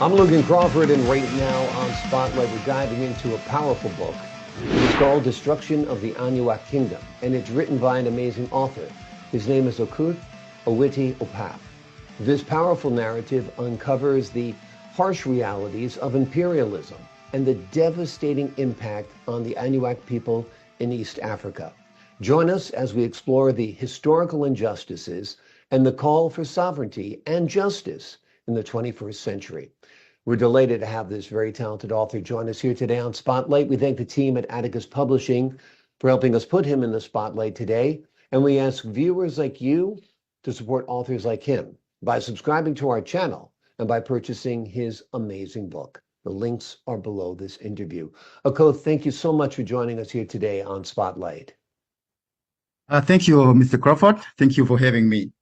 I'm Logan Crawford, and right now on Spotlight, we're diving into a powerful book. It's called Destruction of the Anewaa Kingdom, and it's written by an amazing author. His name is Okuth Owiti Opap. This powerful narrative uncovers the harsh realities of imperialism and the devastating impact on the Anewaa people in East Africa. Join us as we explore the historical injustices and the call for sovereignty and justice in the 21st century. We're delighted to have this very talented author join us here today on Spotlight. We thank the team at Atticus Publishing for helping us put him in the spotlight today. And we ask viewers like you to support authors like him by subscribing to our channel and by purchasing his amazing book. The links are below this interview. Okuth, thank you so much for joining us here today on Spotlight. Thank you, Mr. Crawford. Thank you for having me.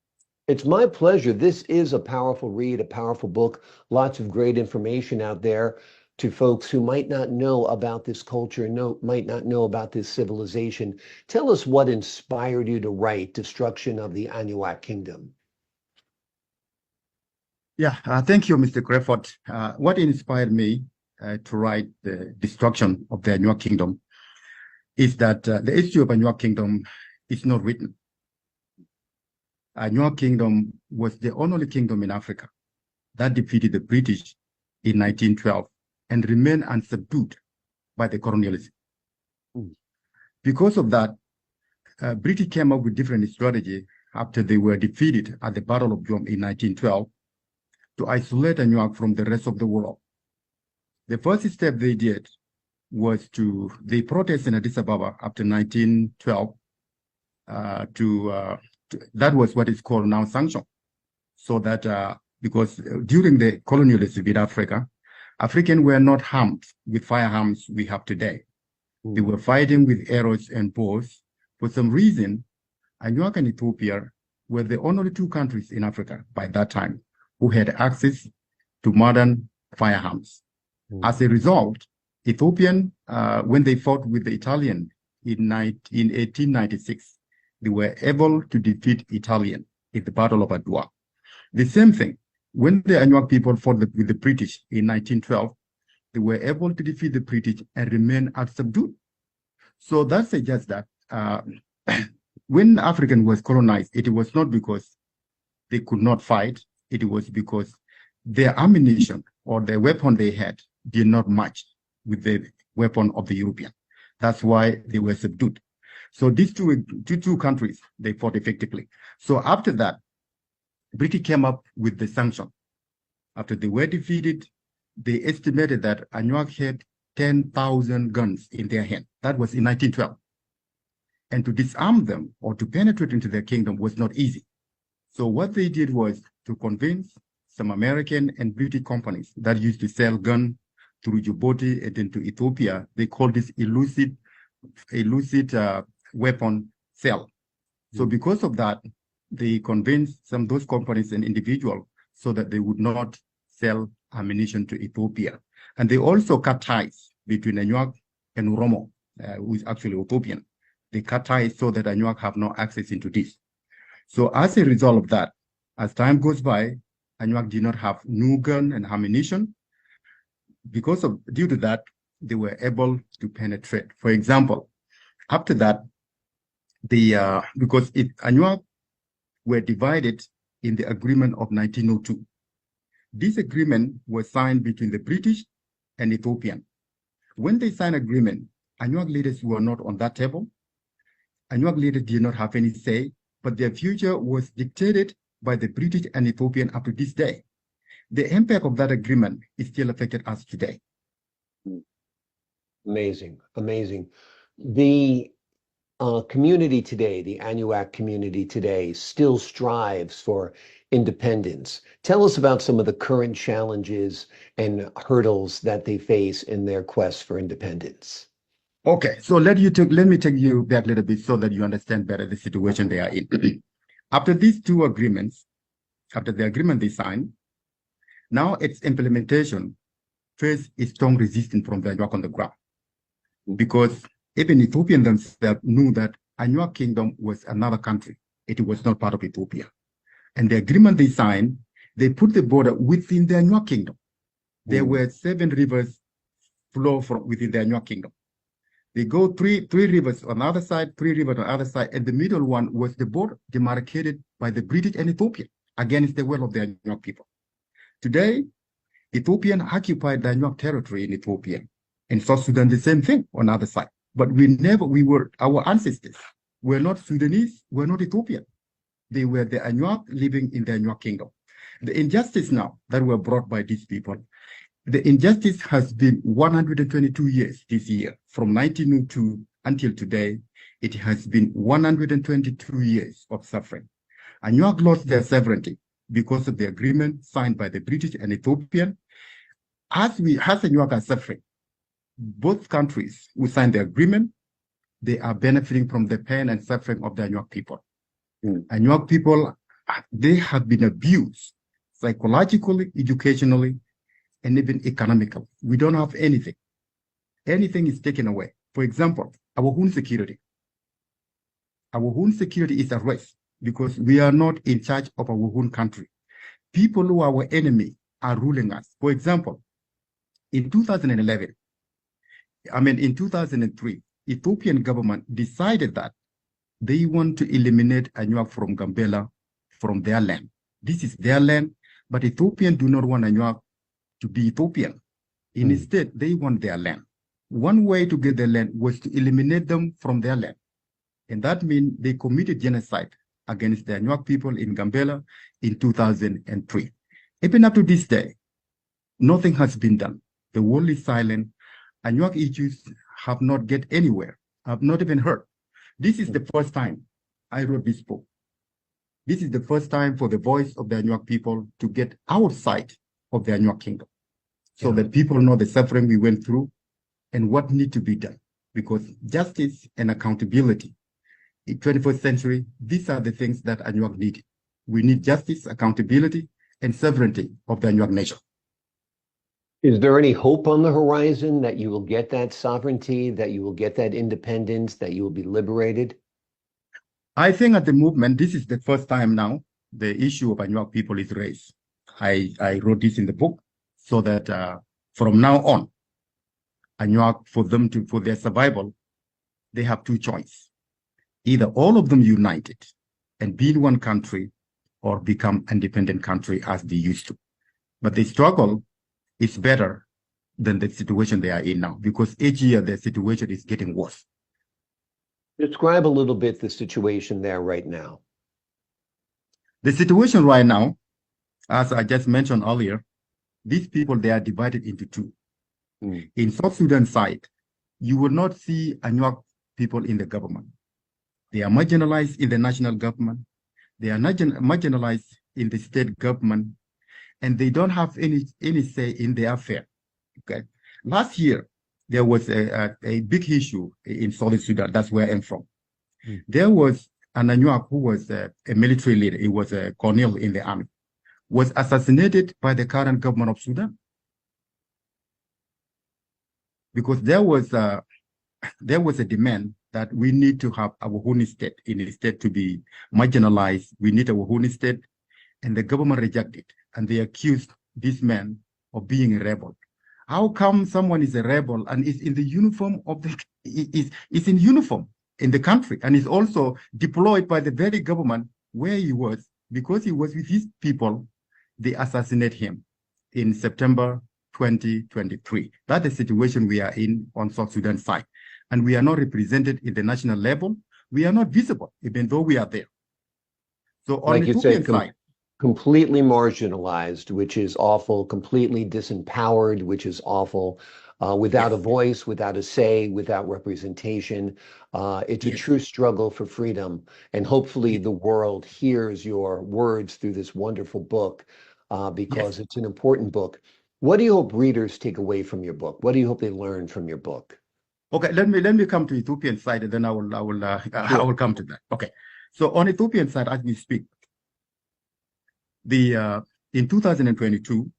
It's my pleasure. This is a powerful read, a powerful book, lots of great information out there to folks who might not know about this culture, might not know about this civilization. Tell us what inspired you to write Destruction of the Anewaa Kingdom. Yeah, thank you, Mr. Crawford. What inspired me to write the Destruction of the Anewaa Kingdom is that the history of Anewaa Kingdom is not written. Anewaa Kingdom was the only kingdom in Africa that defeated the British in 1912 and remained unsubdued by the colonialism. Because of that, British came up with different strategy after they were defeated at the Battle of Jom in 1912 to isolate Anewaa from the rest of the world. The first step they did was they protested in Addis Ababa after 1912 that was what is called now sanction. So that because during the colonialism in Africa, Africans were not armed with firearms we have today. They were fighting with arrows and bows. For some reason, Anewaa and Ethiopia were the only two countries in Africa by that time who had access to modern firearms. As a result, Ethiopian, when they fought with the Italian in 1896, they were able to defeat Italian in the Battle of Adwa. The same thing, when the Anewaa people fought with the British in 1912, they were able to defeat the British and remain unsubdued. So that suggests that when African was colonized, it was not because they could not fight, it was because their ammunition or the weapon they had did not match with the weapon of the European. That's why they were subdued. So these two countries, they fought effectively. So after that, British came up with the sanction. After they were defeated, they estimated that Anewaa had 10,000 guns in their hand. That was in 1912. And to disarm them or to penetrate into their kingdom was not easy. So what they did was to convince some American and British companies that used to sell guns through Djibouti and into Ethiopia. They called this illicit weapon sale. So because of that, they convinced some of those companies and individuals so that they would not sell ammunition to Ethiopia. And they also cut ties between Anewaa and Oromo, who is actually Ethiopian. They cut ties so that Anewaa have no access into this. So as a result of that, as time goes by, Anewaa did not have new gun and ammunition. Due to that, they were able to penetrate. For example, after that, because Anewaa were divided in the agreement of 1902. This agreement was signed between the British and Ethiopian. When they signed agreement, Anewaa leaders were not on that table. Anewaa leaders did not have any say, but their future was dictated by the British and Ethiopian up to this day. The impact of that agreement is still affected us today. Amazing, amazing. The community today, the Anewaa community today, still strives for independence. Tell us about some of the current challenges and hurdles that they face in their quest for independence. Okay, so let me take you back a little bit so that you understand better the situation they are in. After these two agreements, after the agreement they signed, now its implementation faced a strong resistance from the Anewaa on the ground, because even Ethiopians themselves knew that Anewaa Kingdom was another country. It was not part of Ethiopia. And the agreement they signed, they put the border within the Anewaa Kingdom. There were 7 rivers flow from within the Anua kingdom. They go three rivers on the other side, 3 rivers on the other side, and the middle one was the border demarcated by the British and Ethiopian against the will of the Anua people. Today, Ethiopian occupied the Anua territory in Ethiopia, and South Sudan the same thing on the other side. But our ancestors were not Sudanese, were not Ethiopian. They were the Anua living in the Anua kingdom. The injustice now that were brought by these people, the injustice has been 122 years this year. From 1902 until today, it has been 122 years of suffering. Anuak lost their sovereignty because of the agreement signed by the British and Ethiopian. As Anuak are suffering, both countries who signed the agreement, they are benefiting from the pain and suffering of the Anuak people. Anuak people, they have been abused psychologically, educationally, and even economically. We don't have anything. Anything is taken away. For example, our own security. Our own security is at risk because we are not in charge of our own country. People who are our enemy are ruling us. For example, in 2003, Ethiopian government decided that they want to eliminate Anuak from Gambela, from their land. This is their land, but Ethiopians do not want Anuak to be Ethiopian. Instead, they want their land. One way to get their land was to eliminate them from their land. And that means they committed genocide against the Anuak people in Gambela in 2003. Even up to this day, nothing has been done. The world is silent. Anuak issues have not get anywhere. I've not even heard. This is the first time I wrote this book. This is the first time for the voice of the Anuak people to get outside of the Anuak kingdom, so that people know the suffering we went through and what need to be done. Because justice and accountability in 21st century, these are the things that Anuak need. We need justice, accountability, and sovereignty of the Anuak nation. Is there any hope on the horizon that you will get that sovereignty, that you will get that independence, that you will be liberated? I think at the movement, this is the first time now the issue of Anuak people is raised. I wrote this in the book so that from now on, Anuak, for their survival, they have 2 choices. Either all of them united and be in one country or become independent country as they used to. But the struggle is better than the situation they are in now, because each year the situation is getting worse. Describe a little bit the situation there right now. The situation right now, as I just mentioned earlier, these people, they are divided into 2. In South Sudan side, you will not see Anuak people in the government. They are marginalized in the national government. They are marginalized in the state government, and they don't have any say in their affair. Okay. Last year, there was a big issue in South Sudan. That's where I'm from. There was an Anuak who was a military leader. He was a colonel in the army, was assassinated by the current government of Sudan. Because there was a demand that we need to have our own state. In a state to be marginalized, we need our own state, and the government rejected, and they accused this man of being a rebel. How come someone is a rebel and is in the uniform of the is in uniform in the country and is also deployed by the very government where he was? Because he was with his people, they assassinate him in September 2023. That's the situation we are in on South Sudan side. And we are not represented in the national level. We are not visible, even though we are there. So on the Ethiopian side, completely marginalized, which is awful, completely disempowered, which is awful, without a voice, without a say, without representation. It's a true struggle for freedom. And hopefully the world hears your words through this wonderful book, because it's an important book. What do you hope readers take away from your book? What do you hope they learn from your book? Okay, let me come to Ethiopian side, and then I will come to that. Okay, so on Ethiopian side, as we speak, in 2022,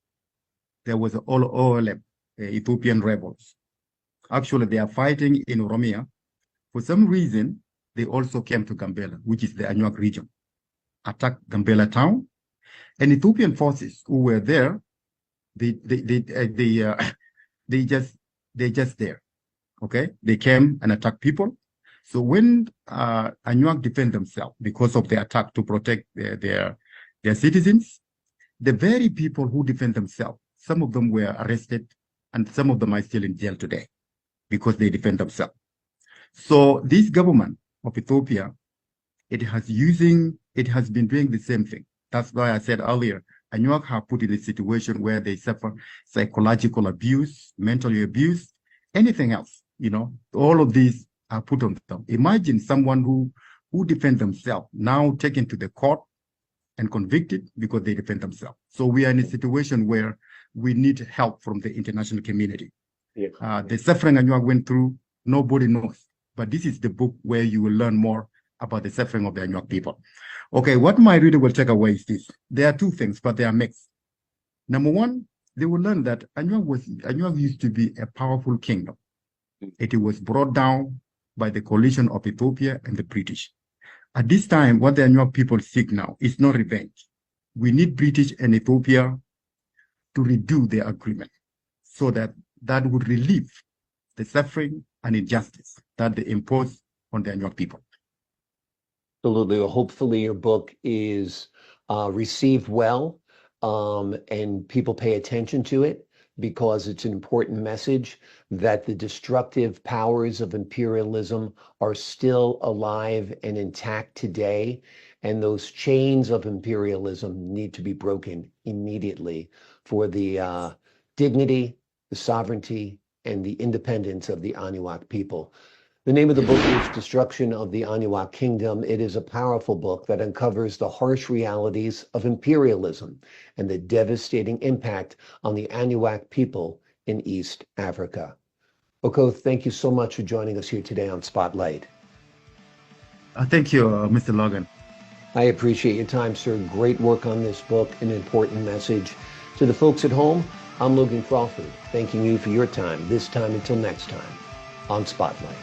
there was all OLM, Ethiopian rebels. Actually, they are fighting in Oromia. For some reason, they also came to Gambela, which is the Anuak region, attacked Gambela town, and Ethiopian forces who were there, they just they're just there. Okay, they came and attacked people. So when Anuak defend themselves because of the attack to protect their citizens, the very people who defend themselves, some of them were arrested, and some of them are still in jail today because they defend themselves. So this government of Ethiopia, it has been doing the same thing. That's why I said earlier, Anuak have put in a situation where they suffer psychological abuse, mental abuse, anything else, all of these are put on them. Imagine someone who defend themselves now taken to the court and convicted because they defend themselves. So we are in a situation where we need help from the international community. Yeah. The suffering Anuak went through, nobody knows. But this is the book where you will learn more about the suffering of the Anuak people. Okay, what my reader will take away is this. There are two things, but they are mixed. Number one, they will learn that Anuak used to be a powerful kingdom. It was brought down by the coalition of Ethiopia and the British. At this time, what the Anuak people seek now is not revenge. We need British and Ethiopia to redo their agreement so that would relieve the suffering and injustice that they impose on the Anuak people. Absolutely. Well, hopefully your book is received well and people pay attention to it, because it's an important message that the destructive powers of imperialism are still alive and intact today. And those chains of imperialism need to be broken immediately for the dignity, the sovereignty, and the independence of the Anywaa people. The name of the book is Destruction of the Anewaa Kingdom. It is a powerful book that uncovers the harsh realities of imperialism and the devastating impact on the Anewaa people in East Africa. Okoth, thank you so much for joining us here today on Spotlight. Thank you, Mr. Logan. I appreciate your time, sir. Great work on this book, an important message. To the folks at home, I'm Logan Crawford, thanking you for your time, this time until next time on Spotlight.